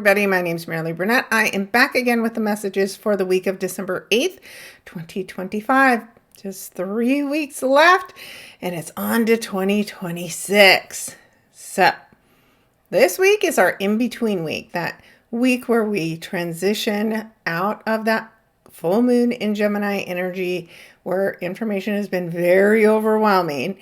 everybody. My name is Maralee Burnett. I am back again with the messages for the week of December 8th, 2025. Just 3 weeks left, and it's on to 2026. So, this week is our in-between week, that week where we transition out of that full moon in Gemini energy, where information has been very overwhelming,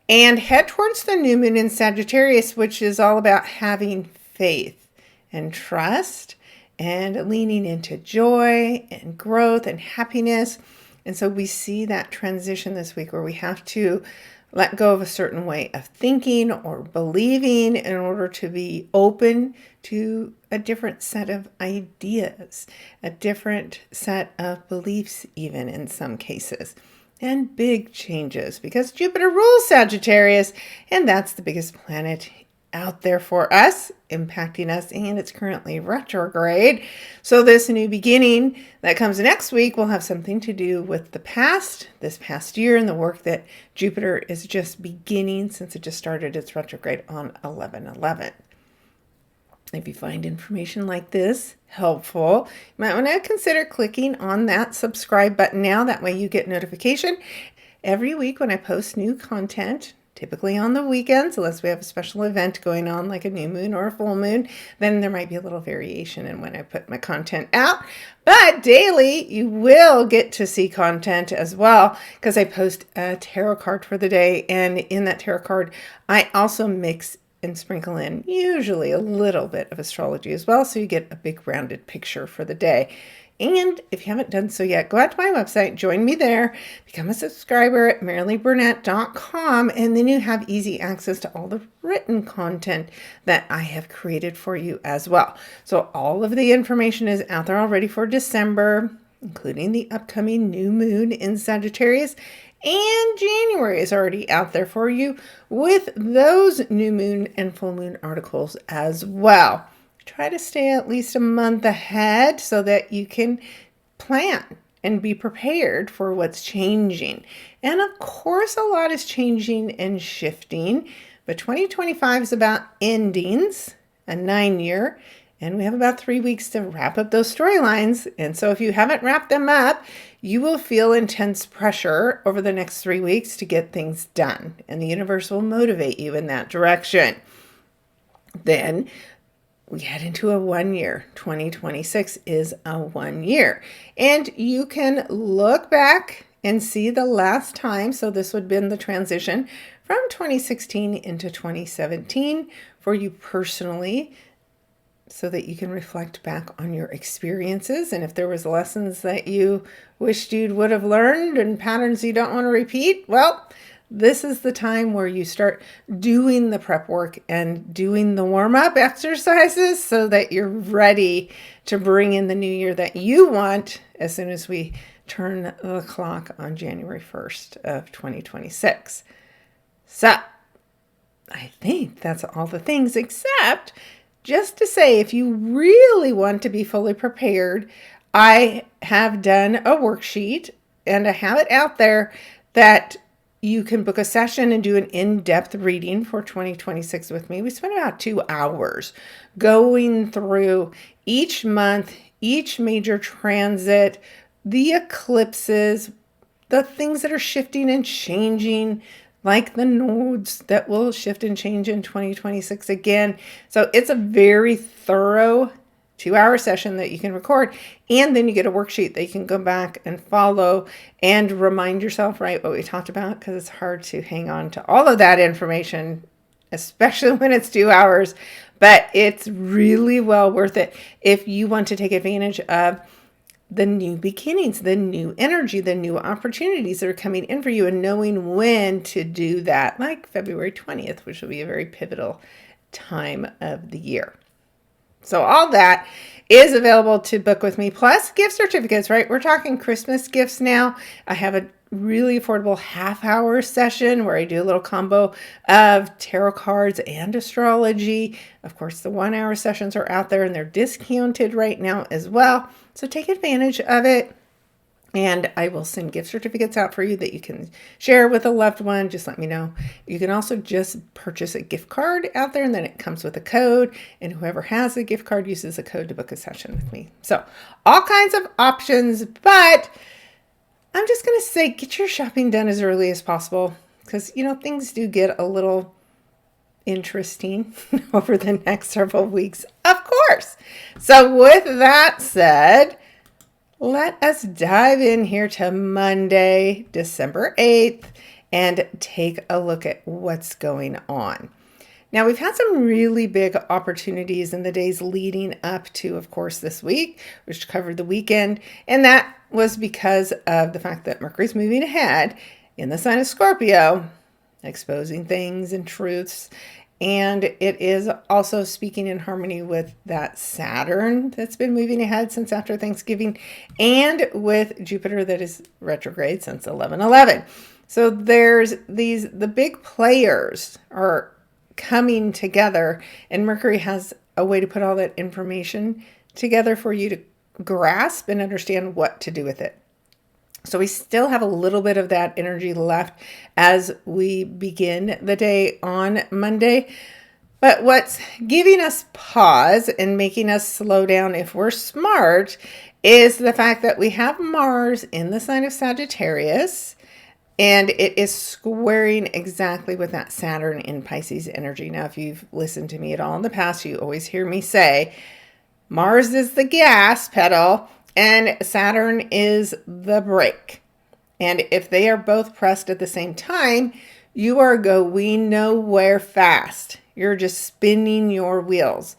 and head towards the new moon in Sagittarius, which is all about having faith and trust and leaning into joy and growth and happiness. And so we see that transition this week where we have to let go of a certain way of thinking or believing in order to be open to a different set of ideas, a different set of beliefs, even in some cases. And big changes because Jupiter rules Sagittarius, and that's the biggest planet out there for us, impacting us, and it's currently retrograde. So this new beginning that comes next week will have something to do with the past, this past year, and the work that Jupiter is just beginning since it just started its retrograde on 11/11. If you find information like this helpful, you might want to consider clicking on that subscribe button now. That way you get notification every week when I post new content, typically on the weekends, unless we have a special event going on like a new moon or a full moon. Then there might be a little variation in when I put my content out. But daily, you will get to see content as well because I post a tarot card for the day. And in that tarot card, I also mix and sprinkle in usually a little bit of astrology as well, so you get a big rounded picture for the day. And if you haven't done so yet, go out to my website, join me there, become a subscriber at MaraleeBurnett.com, and then you have easy access to all the written content that I have created for you as well. So all of the information is out there already for December, including the upcoming new moon in Sagittarius. And January is already out there for you with those new moon and full moon articles as well. Try to stay at least a month ahead so that you can plan and be prepared for what's changing. And of course, a lot is changing and shifting, but 2025 is about endings, a 9-year, and we have about 3 weeks to wrap up those storylines. And so if you haven't wrapped them up, you will feel intense pressure over the next 3 weeks to get things done. And the universe will motivate you in that direction. Then we head into a 1 year. 2026 is a 1 year. And you can look back and see the last time. So this would have been the transition from 2016 into 2017 for you personally, so that you can reflect back on your experiences. And if there was lessons that you wished you would have learned and patterns you don't want to repeat, well, this is the time where you start doing the prep work and doing the warm-up exercises so that you're ready to bring in the new year that you want as soon as we turn the clock on January 1st of 2026. So I think that's all the things, except just to say, if you really want to be fully prepared, I have done a worksheet and I have it out there that you can book a session and do an in-depth reading for 2026 with me. We spent about 2 hours going through each month, each major transit, the eclipses, the things that are shifting and changing, like the nodes that will shift and change in 2026 again. So it's a very thorough 2-hour session that you can record. And then you get a worksheet that you can go back and follow and remind yourself, right, what we talked about, because it's hard to hang on to all of that information, especially when it's 2 hours. But it's really well worth it if you want to take advantage of the new beginnings, the new energy, the new opportunities that are coming in for you, and knowing when to do that, like February 20th, which will be a very pivotal time of the year. So all that is available to book with me, plus gift certificates, right? We're talking Christmas gifts now. I have a really affordable half-hour session where I do a little combo of tarot cards and astrology. Of course, the 1-hour sessions are out there and they're discounted right now as well. So take advantage of it. And I will send gift certificates out for you that you can share with a loved one. Just let me know. You can also just purchase a gift card out there, and then it comes with a code. And whoever has the gift card uses a code to book a session with me. So all kinds of options, but I'm just going to say get your shopping done as early as possible because, things do get a little interesting over the next several weeks, of course. So with that said, let us dive in here to Monday, December 8th, and take a look at what's going on. Now, we've had some really big opportunities in the days leading up to, of course, this week, which covered the weekend, and that was because of the fact that Mercury's moving ahead in the sign of Scorpio, exposing things and truths. And it is also speaking in harmony with that Saturn that's been moving ahead since after Thanksgiving and with Jupiter that is retrograde since 11/11. So the big players are coming together, and Mercury has a way to put all that information together for you to grasp and understand what to do with it. So we still have a little bit of that energy left as we begin the day on Monday. But what's giving us pause and making us slow down if we're smart is the fact that we have Mars in the sign of Sagittarius, and it is squaring exactly with that Saturn in Pisces energy. Now, if you've listened to me at all in the past, you always hear me say Mars is the gas pedal and Saturn is the brake. And if they are both pressed at the same time, you are going nowhere fast. You're just spinning your wheels.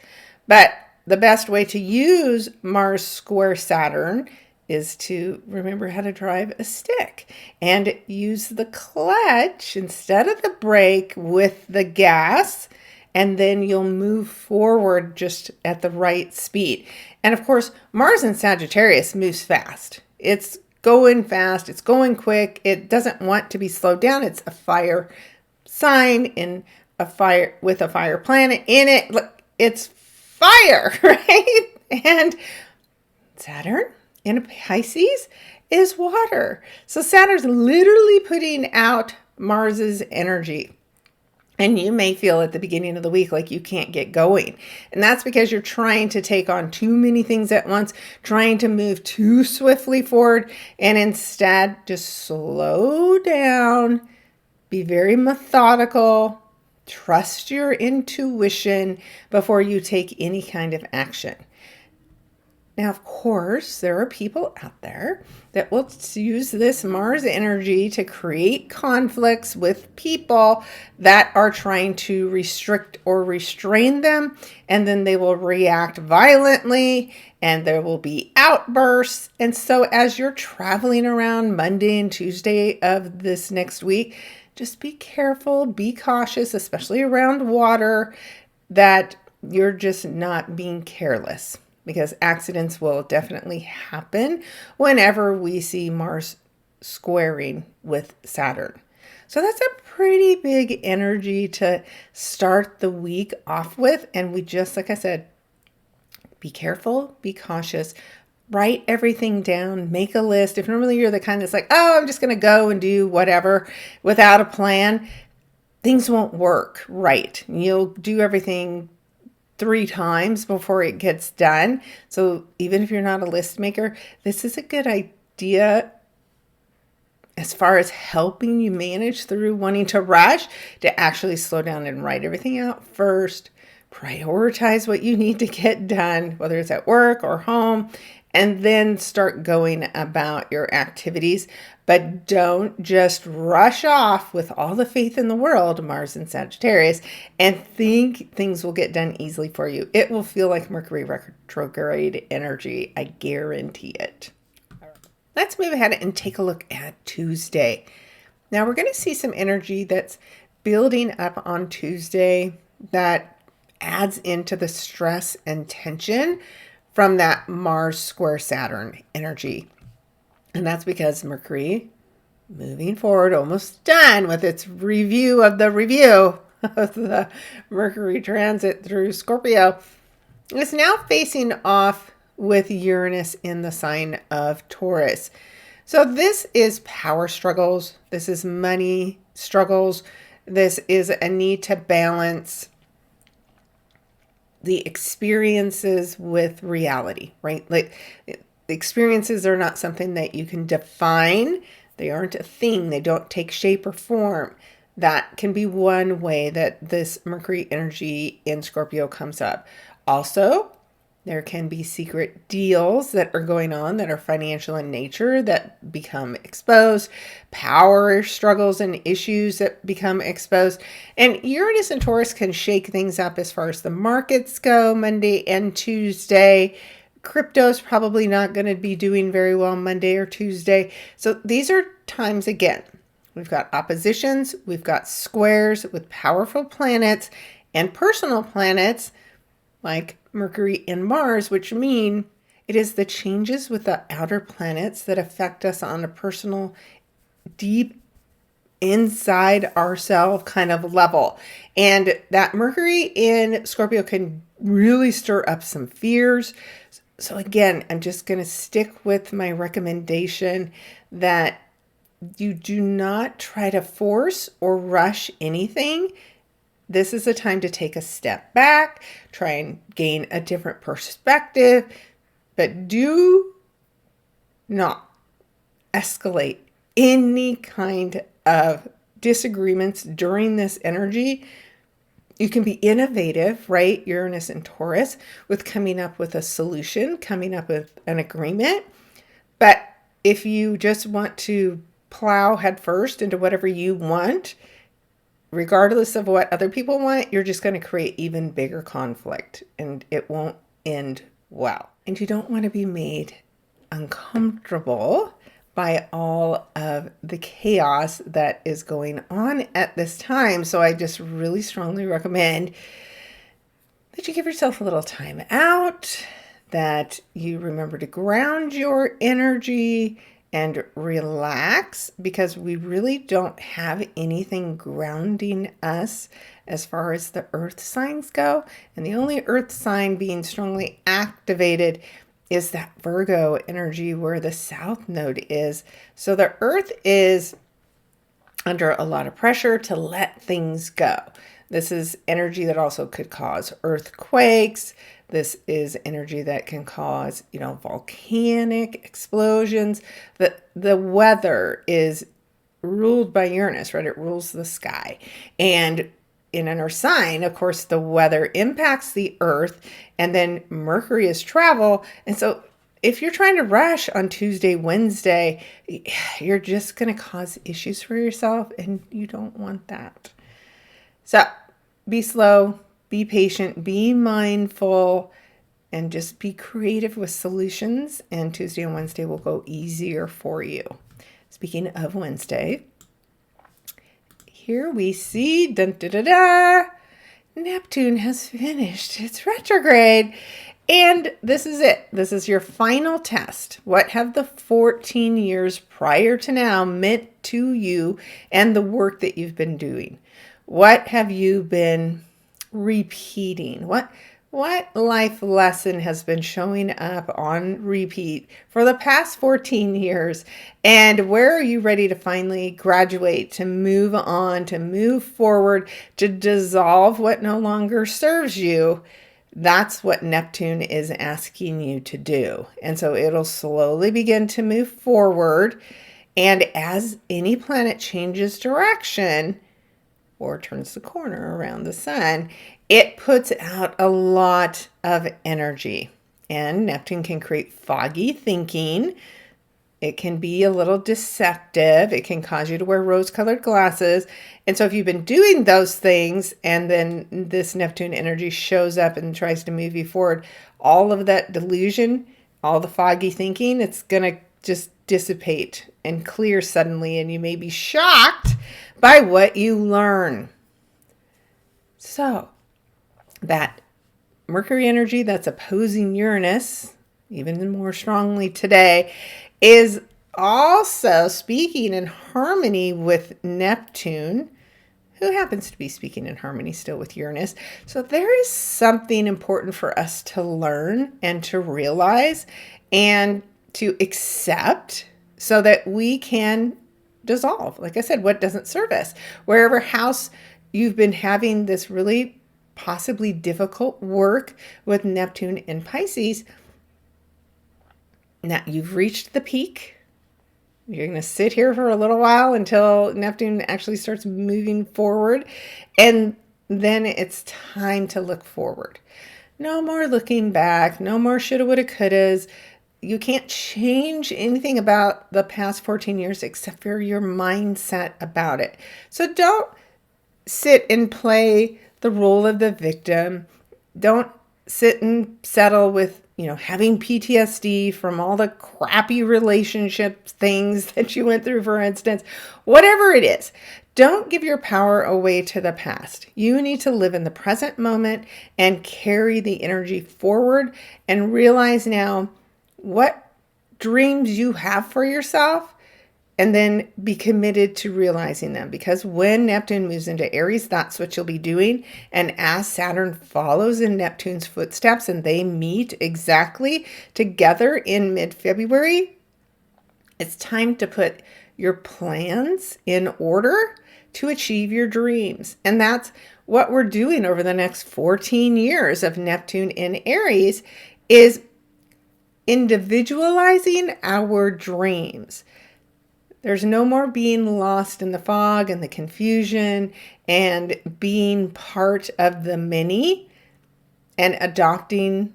But the best way to use Mars square Saturn is to remember how to drive a stick and use the clutch instead of the brake with the gas, and then you'll move forward just at the right speed. And of course, Mars in Sagittarius moves fast. It's going fast. It's going quick. It doesn't want to be slowed down. It's a fire sign in a fire with a fire planet in it. Look, it's fire, right? And Saturn in Pisces is water. So Saturn's literally putting out Mars's energy. And you may feel at the beginning of the week like you can't get going. And that's because you're trying to take on too many things at once, trying to move too swiftly forward, and instead just slow down, be very methodical, trust your intuition before you take any kind of action. Now, of course, there are people out there that will use this Mars energy to create conflicts with people that are trying to restrict or restrain them, and then they will react violently, and there will be outbursts. And so as you're traveling around Monday and Tuesday of this next week, just be careful, be cautious, especially around water, that you're just not being careless. Because accidents will definitely happen whenever we see Mars squaring with Saturn. So that's a pretty big energy to start the week off with. And we just, like I said, be careful, be cautious, write everything down, make a list. If normally you're the kind that's like, oh, I'm just going to go and do whatever without a plan, things won't work right. You'll do everything 3 times before it gets done. So even if you're not a list maker, this is a good idea as far as helping you manage through wanting to rush, to actually slow down and write everything out first, prioritize what you need to get done, whether it's at work or home, and then start going about your activities. But don't just rush off with all the faith in the world, Mars and Sagittarius, and think things will get done easily for you. It will feel like Mercury retrograde energy. I guarantee it. Let's move ahead and take a look at Tuesday. Now we're going to see some energy that's building up on Tuesday that adds into the stress and tension from that Mars square Saturn energy. And that's because Mercury, moving forward, almost done with its review of the Mercury transit through Scorpio, is now facing off with Uranus in the sign of Taurus. So this is power struggles. This is money struggles. This is a need to balance the experiences with reality, right? Like experiences are not something that you can define. They aren't a thing. They don't take shape or form. That can be one way that this Mercury energy in Scorpio comes up. Also, there can be secret deals that are going on that are financial in nature that become exposed, power struggles and issues that become exposed. And Uranus and Taurus can shake things up as far as the markets go Monday and Tuesday. Crypto's probably not going to be doing very well Monday or Tuesday. So these are times again. We've got oppositions, we've got squares with powerful planets and personal planets like Mercury and Mars, which mean it is the changes with the outer planets that affect us on a personal, deep, inside ourselves kind of level. And that Mercury in Scorpio can really stir up some fears. So again, I'm just going to stick with my recommendation that you do not try to force or rush anything. This is a time to take a step back, try and gain a different perspective, but do not escalate any kind of disagreements during this energy. You can be innovative, right? Uranus and Taurus, with coming up with a solution, coming up with an agreement. But if you just want to plow headfirst into whatever you want, regardless of what other people want, you're just going to create even bigger conflict and it won't end well. And you don't want to be made uncomfortable by all of the chaos that is going on at this time. So I just really strongly recommend that you give yourself a little time out, that you remember to ground your energy and relax, because we really don't have anything grounding us as far as the earth signs go. And the only earth sign being strongly activated is that Virgo energy where the south node is. So the earth is under a lot of pressure to let things go. This is energy that also could cause earthquakes. This is energy that can cause, volcanic explosions. The weather is ruled by Uranus, right? It rules the sky. And in an earth sign, of course, the weather impacts the earth, and then Mercury is travel. And so if you're trying to rush on Tuesday, Wednesday, you're just going to cause issues for yourself, and you don't want that. So be slow, be patient, be mindful, and just be creative with solutions. And Tuesday and Wednesday will go easier for you. Speaking of Wednesday, here we see, Neptune has finished its retrograde. And this is it. This is your final test. What have the 14 years prior to now meant to you and the work that you've been doing? What have you been repeating? What life lesson has been showing up on repeat for the past 14 years? And where are you ready to finally graduate, to move on, to move forward, to dissolve what no longer serves you? That's what Neptune is asking you to do. And so it'll slowly begin to move forward. And as any planet changes direction or turns the corner around the sun, it puts out a lot of energy. And Neptune can create foggy thinking. It can be a little deceptive. It can cause you to wear rose-colored glasses. And so if you've been doing those things and then this Neptune energy shows up and tries to move you forward, all of that delusion, all the foggy thinking, it's going to just dissipate and clear suddenly, and you may be shocked by what you learn. So that Mercury energy that's opposing Uranus, even more strongly today, is also speaking in harmony with Neptune, who happens to be speaking in harmony still with Uranus. So there is something important for us to learn and to realize and to accept so that we can dissolve, like I said, what doesn't serve us. Wherever house you've been having this really possibly difficult work with Neptune in Pisces, now you've reached the peak. You're going to sit here for a little while until Neptune actually starts moving forward. And then it's time to look forward. No more looking back. No more shoulda, woulda, couldas. You can't change anything about the past 14 years except for your mindset about it. So don't sit and play the role of the victim. Don't sit and settle with, having PTSD from all the crappy relationship things that you went through, for instance. Whatever it is, don't give your power away to the past. You need to live in the present moment and carry the energy forward and realize now what dreams you have for yourself, and then be committed to realizing them. Because when Neptune moves into Aries, that's what you'll be doing. And as Saturn follows in Neptune's footsteps and they meet exactly together in mid-February, it's time to put your plans in order to achieve your dreams. And that's what we're doing over the next 14 years of Neptune in Aries, is individualizing our dreams. There's no more being lost in the fog and the confusion and being part of the many and adopting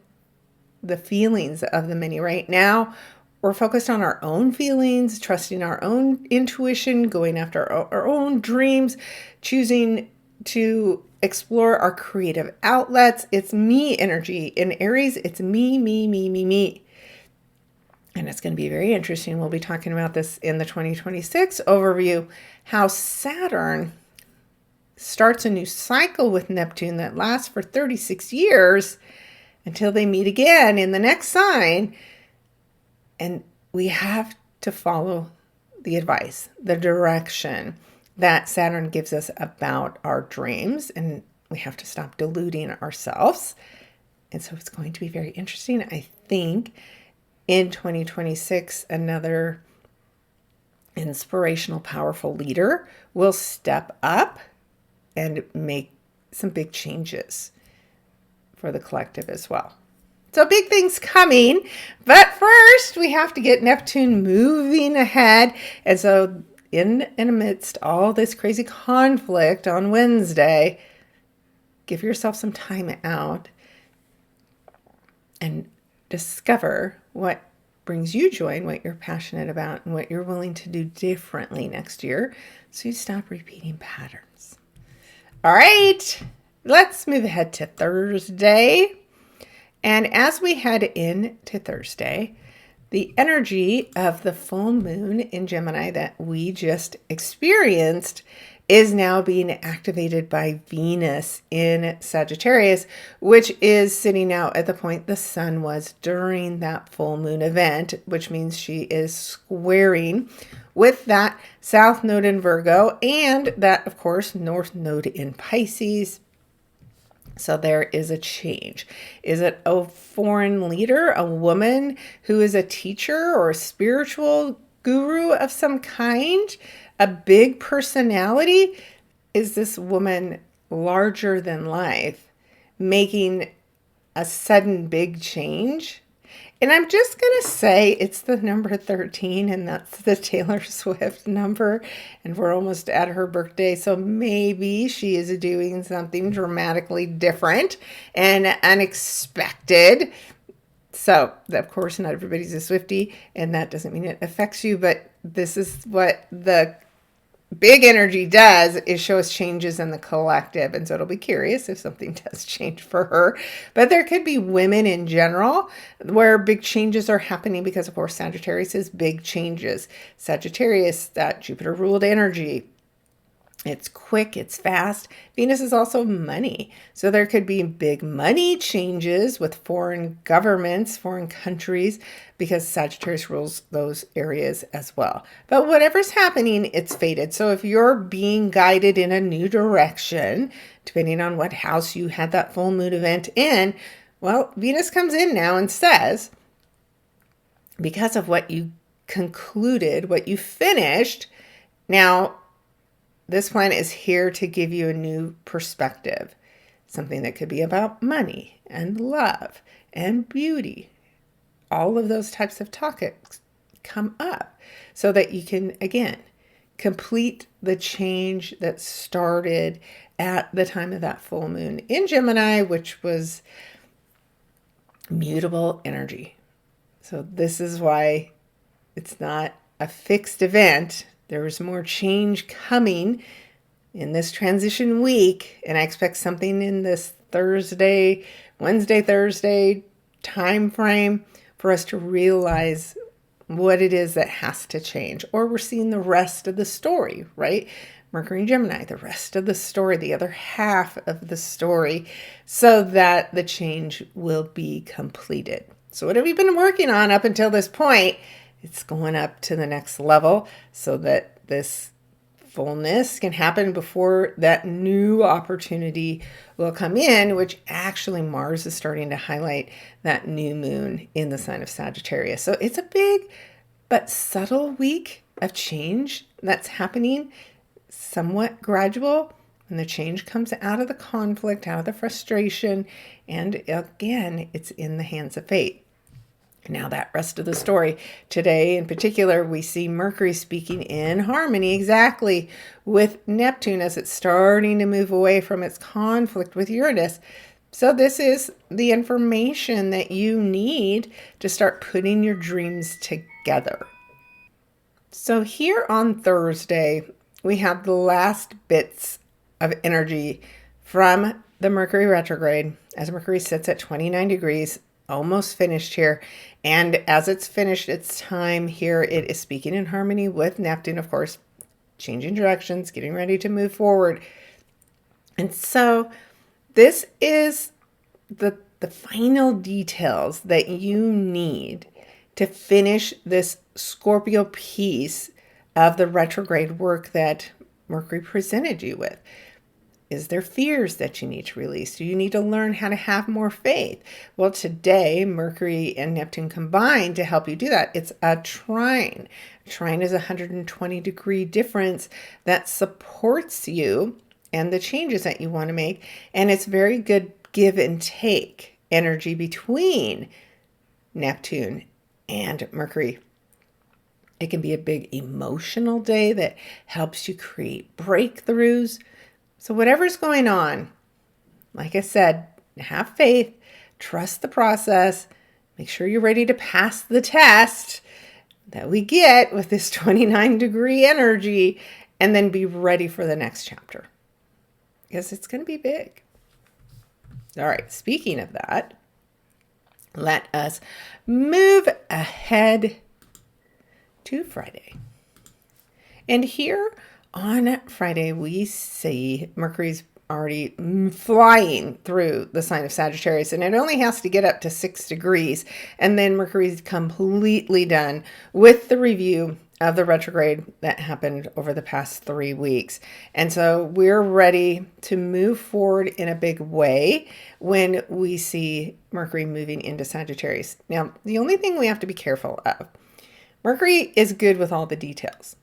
the feelings of the many. Right now, we're focused on our own feelings, trusting our own intuition, going after our own dreams, choosing to explore our creative outlets. It's me energy. In Aries, it's me, me, me, me, me. And it's going to be very interesting. We'll be talking about this in the 2026 overview, how Saturn starts a new cycle with Neptune that lasts for 36 years until they meet again in the next sign. And we have to follow the advice, the direction that Saturn gives us about our dreams. And we have to stop deluding ourselves. And so it's going to be very interesting. I think in 2026, another inspirational, powerful leader will step up and make some big changes for the collective as well. So big things coming, but first we have to get Neptune moving ahead. And so in and amidst all this crazy conflict on Wednesday, give yourself some time out and discover what brings you joy and what you're passionate about and what you're willing to do differently next year, so you stop repeating patterns. All right, let's move ahead to Thursday. And as we head into Thursday, the energy of the full moon in Gemini that we just experienced is now being activated by Venus in Sagittarius, which is sitting out at the point the sun was during that full moon event, which means she is squaring with that south node in Virgo and that, of course, north node in Pisces. So there is a change. Is it a foreign leader, a woman who is a teacher or a spiritual guru of some kind? A big personality? Is this woman larger than life, making a sudden big change? And I'm just going to say it's the number 13, and that's the Taylor Swift number, and we're almost at her birthday, so maybe she is doing something dramatically different and unexpected. So, of course, not everybody's a Swiftie, and that doesn't mean it affects you, but this is what the big energy does, is show us changes in the collective. And so it'll be curious if something does change for her. But there could be women in general where big changes are happening because, of course, Sagittarius is big changes. Sagittarius, that Jupiter ruled energy. It's quick, it's fast. Venus is also money. So there could be big money changes with foreign governments, foreign countries, because Sagittarius rules those areas as well. But whatever's happening, it's fated. So if you're being guided in a new direction, depending on what house you had that full moon event in, well, Venus comes in now and says, because of what you concluded, what you finished. Now, this planet is here to give you a new perspective, something that could be about money and love and beauty. All of those types of topics come up so that you can, again, complete the change that started at the time of that full moon in Gemini, which was mutable energy. So this is why it's not a fixed event. There is more change coming in this transition week, and I expect something in this Wednesday, Thursday time frame for us to realize what it is that has to change. Or we're seeing the rest of the story, right? Mercury and Gemini, the rest of the story, the other half of the story, so that the change will be completed. So what have you been working on up until this point? It's going up to the next level so that this fullness can happen before that new opportunity will come in, which actually Mars is starting to highlight that new moon in the sign of Sagittarius. So it's a big but subtle week of change that's happening, somewhat gradual, and the change comes out of the conflict, out of the frustration, and again, it's in the hands of fate. Now that rest of the story, today in particular, we see Mercury speaking in harmony exactly with Neptune as it's starting to move away from its conflict with Uranus. So this is the information that you need to start putting your dreams together. So here on Thursday, we have the last bits of energy from the Mercury retrograde as Mercury sits at 29 degrees, almost finished here. And as it's finished its time here, it is speaking in harmony with Neptune, of course, changing directions, getting ready to move forward. And so this is the final details that you need to finish this Scorpio piece of the retrograde work that Mercury presented you with. Is there fears that you need to release? Do you need to learn how to have more faith? Well, today, Mercury and Neptune combine to help you do that. It's a trine. A trine is a 120-degree difference that supports you and the changes that you want to make. And it's very good give and take energy between Neptune and Mercury. It can be a big emotional day that helps you create breakthroughs. So whatever's going on, like I said, have faith, trust the process, make sure you're ready to pass the test that we get with this 29-degree energy, and then be ready for the next chapter because it's going to be big. All right, speaking of that, let us move ahead to Friday. And here on Friday, we see Mercury's already flying through the sign of Sagittarius, and it only has to get up to 6 degrees. And then Mercury's completely done with the review of the retrograde that happened over the past 3 weeks. And so we're ready to move forward in a big way when we see Mercury moving into Sagittarius. Now, the only thing we have to be careful of, Mercury is good with all the details.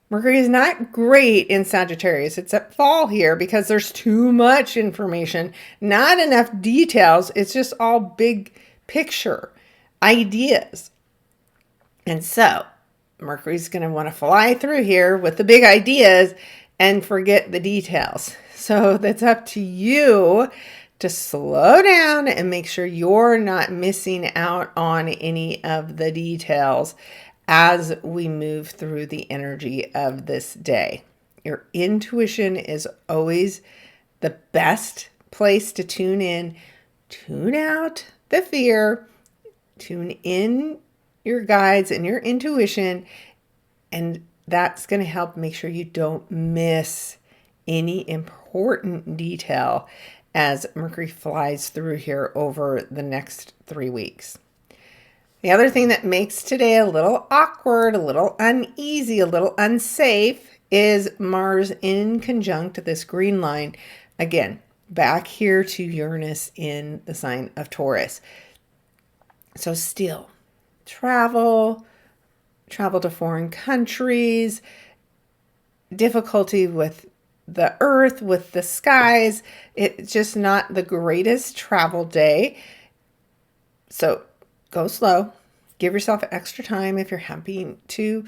Mercury is not great in Sagittarius. It's at fall here because there's too much information, not enough details. It's just all big picture ideas. And so Mercury's going to want to fly through here with the big ideas and forget the details. So that's up to you to slow down and make sure you're not missing out on any of the details as we move through the energy of this day. Your intuition is always the best place to tune in. Tune out the fear, tune in your guides and your intuition, and that's going to help make sure you don't miss any important detail as Mercury flies through here over the next 3 weeks. The other thing that makes today a little awkward, a little uneasy, a little unsafe is Mars in conjunct this green line. Again, back here to Uranus in the sign of Taurus. So still, travel, travel to foreign countries, difficulty with the earth, with the skies. It's just not the greatest travel day. So go slow. Give yourself extra time if you're happy to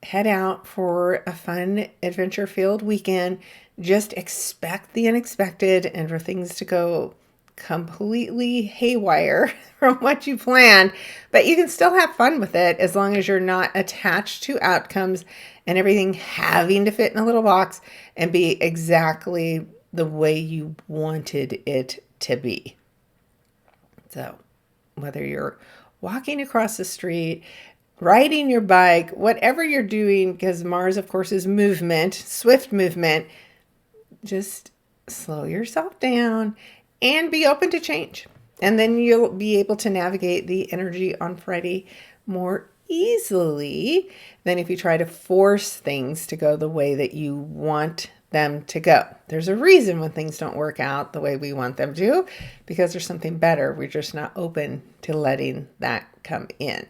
head out for a fun, adventure-filled weekend. Just expect the unexpected and for things to go completely haywire from what you planned, but you can still have fun with it as long as you're not attached to outcomes and everything having to fit in a little box and be exactly the way you wanted it to be. So whether you're walking across the street, riding your bike, whatever you're doing, because Mars, of course, is movement, swift movement, just slow yourself down and be open to change. And then you'll be able to navigate the energy on Friday more easily than if you try to force things to go the way that you want them to go. There's a reason when things don't work out the way we want them to, because there's something better. We're just not open to letting that come in.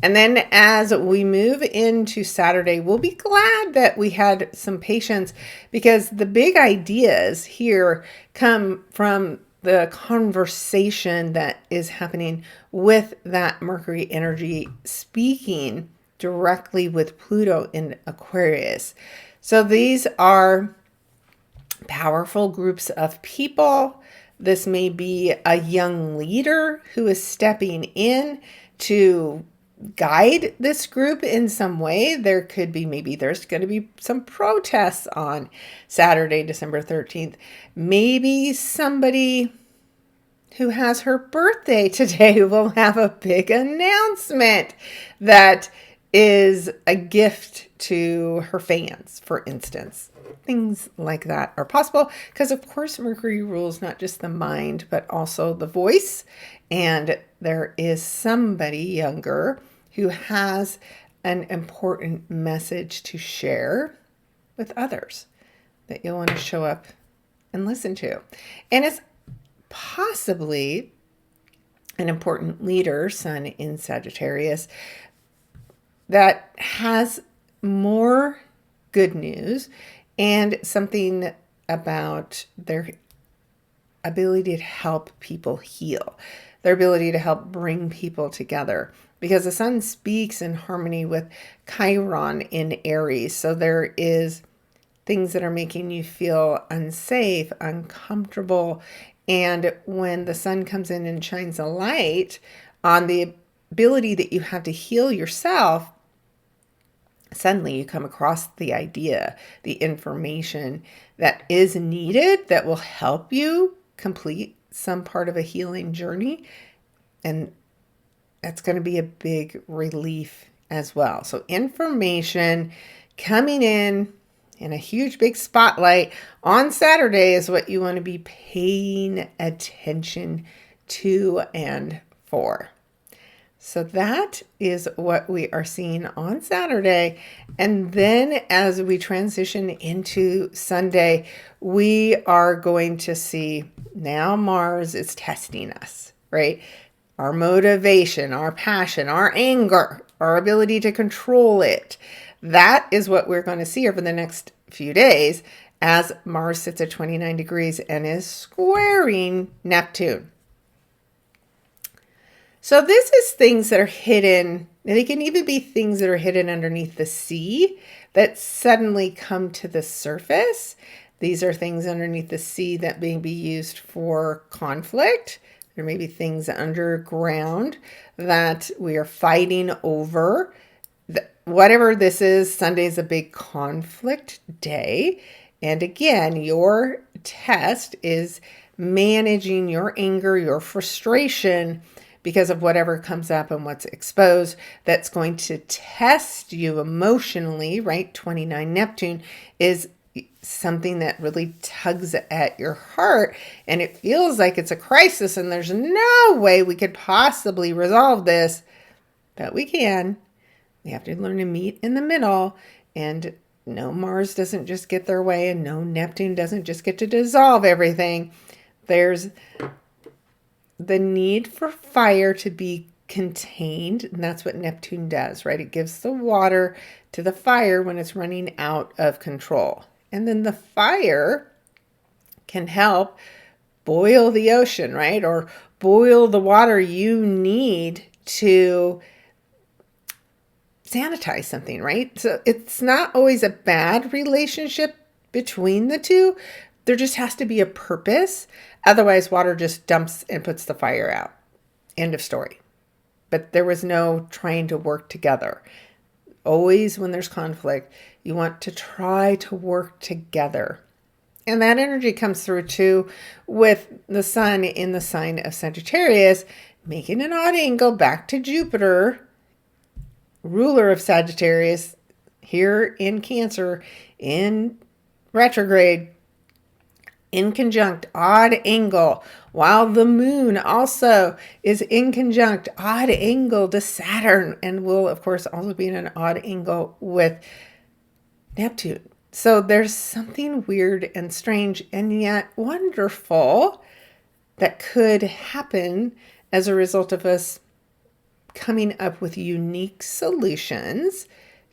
And then as we move into Saturday, we'll be glad that we had some patience, because the big ideas here come from the conversation that is happening with that Mercury energy speaking directly with Pluto in Aquarius. So these are powerful groups of people. This may be a young leader who is stepping in to guide this group in some way. There could be, maybe there's going to be some protests on Saturday, December 13th. Maybe somebody who has her birthday today will have a big announcement that is a gift to her fans, for instance. Things like that are possible because, of course, Mercury rules not just the mind, but also the voice. And there is somebody younger who has an important message to share with others that you'll want to show up and listen to. And it's possibly an important leader, Sun in Sagittarius, that has more good news and something about their ability to help people heal, their ability to help bring people together, because the Sun speaks in harmony with Chiron in Aries. So there is things that are making you feel unsafe, uncomfortable. And when the Sun comes in and shines a light on the ability that you have to heal yourself, suddenly you come across the idea, the information that is needed that will help you complete some part of a healing journey. And that's going to be a big relief as well. So information coming in a huge big spotlight on Saturday is what you want to be paying attention to and for. So that is what we are seeing on Saturday. And then as we transition into Sunday, we are going to see now Mars is testing us, right? Our motivation, our passion, our anger, our ability to control it. That is what we're going to see over the next few days as Mars sits at 29 degrees and is squaring Neptune. So this is things that are hidden. They can even be things that are hidden underneath the sea that suddenly come to the surface. These are things underneath the sea that may be used for conflict. There may be things underground that we are fighting over. Whatever this is, Sunday is a big conflict day. And again, your test is managing your anger, your frustration, because of whatever comes up and what's exposed. That's going to test you emotionally, right? 29 Neptune is something that really tugs at your heart, and it feels like it's a crisis and there's no way we could possibly resolve this, but we can. We have to learn to meet in the middle, and no, Mars doesn't just get their way, and no, Neptune doesn't just get to dissolve everything. There's the need for fire to be contained, and that's what Neptune does, right? It gives the water to the fire when it's running out of control. And then the fire can help boil the ocean, right? Or boil the water you need to sanitize something, right? So it's not always a bad relationship between the two. There just has to be a purpose. Otherwise, water just dumps and puts the fire out. End of story. But there was no trying to work together. Always when there's conflict, you want to try to work together. And that energy comes through too with the sun in the sign of Sagittarius, making an odd angle back to Jupiter, ruler of Sagittarius, here in Cancer, in retrograde, in conjunct, odd angle, while the moon also is in conjunct, odd angle to Saturn, and will, of course, also be in an odd angle with Neptune. So there's something weird and strange and yet wonderful that could happen as a result of us coming up with unique solutions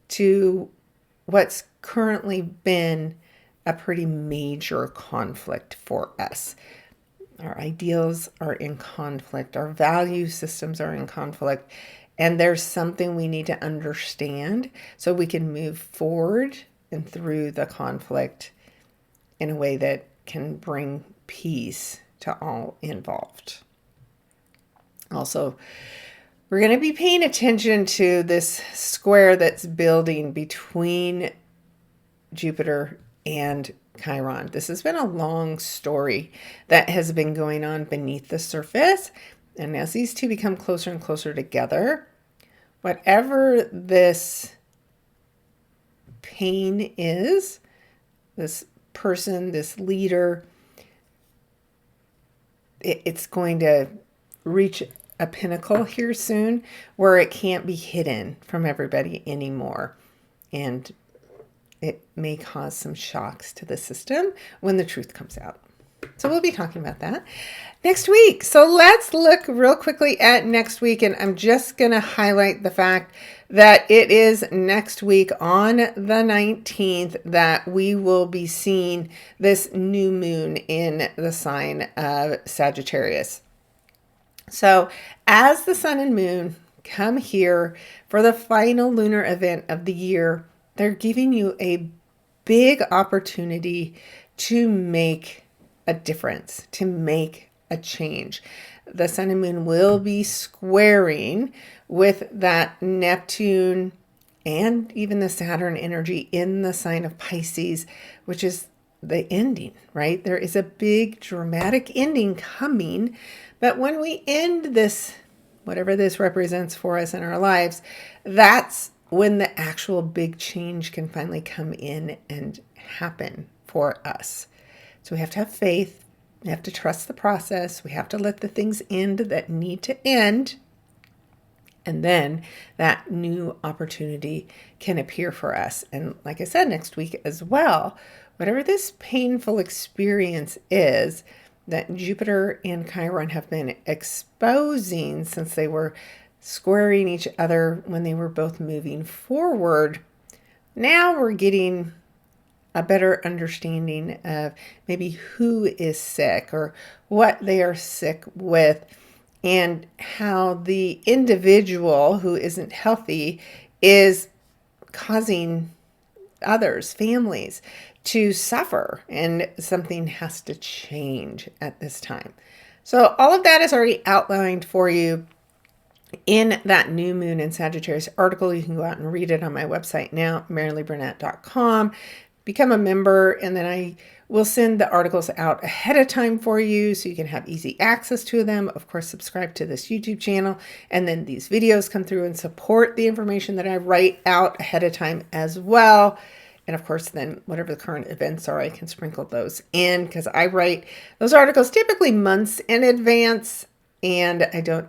to what's currently been a pretty major conflict for us. Our ideals are in conflict. Our value systems are in conflict. And there's something we need to understand so we can move forward and through the conflict in a way that can bring peace to all involved. Also, we're going to be paying attention to this square that's building between Jupiter and Chiron. This has been a long story that has been going on beneath the surface. And as these two become closer and closer together, whatever this pain is, this person, this leader, it's going to reach a pinnacle here soon where it can't be hidden from everybody anymore. And it may cause some shocks to the system when the truth comes out. So we'll be talking about that next week. So let's look real quickly at next week. And I'm just going to highlight the fact that it is next week on the 19th that we will be seeing this new moon in the sign of Sagittarius. So as the sun and moon come here for the final lunar event of the year, they're giving you a big opportunity to make a difference, to make a change. The sun and moon will be squaring with that Neptune and even the Saturn energy in the sign of Pisces, which is the ending, right? There is a big dramatic ending coming. But when we end this, whatever this represents for us in our lives, that's when the actual big change can finally come in and happen for us. So we have to have faith. We have to trust the process. We have to let the things end that need to end. And then that new opportunity can appear for us. And like I said, next week as well, whatever this painful experience is that Jupiter and Chiron have been exposing since they were squaring each other when they were both moving forward, now we're getting a better understanding of maybe who is sick or what they are sick with, and how the individual who isn't healthy is causing others, families, to suffer, and something has to change at this time. So all of that is already outlined for you in that new moon in Sagittarius article. You can go out and read it on my website now, MaraleeBurnett.com. Become a member, and then I will send the articles out ahead of time for you so you can have easy access to them. Of course, subscribe to this YouTube channel, and then these videos come through and support the information that I write out ahead of time as well. And of course, then whatever the current events are, I can sprinkle those in because I write those articles typically months in advance, and I don't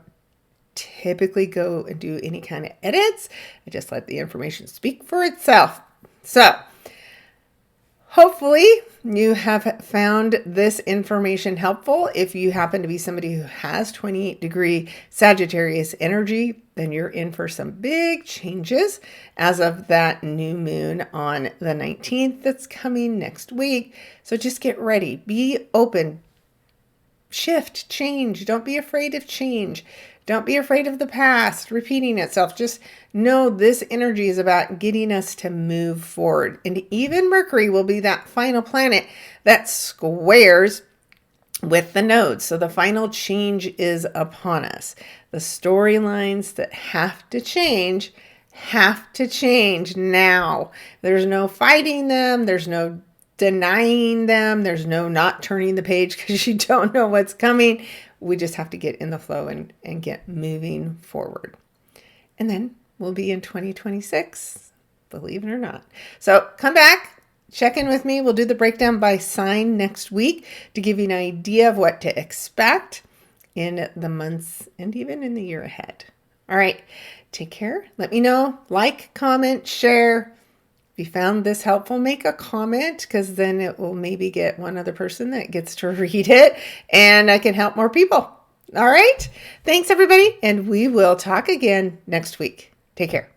typically go and do any kind of edits. I just let the information speak for itself. So Hopefully you have found this information helpful. If you happen to be somebody who has 28-degree Sagittarius energy, then you're in for some big changes as of that new moon on the 19th that's coming next week. So just get ready. Be open. Shift, change. Don't be afraid of change. Don't be afraid of the past repeating itself. Just know this energy is about getting us to move forward. And even Mercury will be that final planet that squares with the nodes. So the final change is upon us. The storylines that have to change now. There's no fighting them. There's no denying them. There's no not turning the page because you don't know what's coming. We just have to get in the flow and get moving forward. And then we'll be in 2026, believe it or not. So come back, check in with me. We'll do the breakdown by sign next week to give you an idea of what to expect in the months and even in the year ahead. All right, take care. Let me know. Like, comment, share. If you found this helpful, make a comment because then it will maybe get one other person that gets to read it and I can help more people. All right. Thanks, everybody. And we will talk again next week. Take care.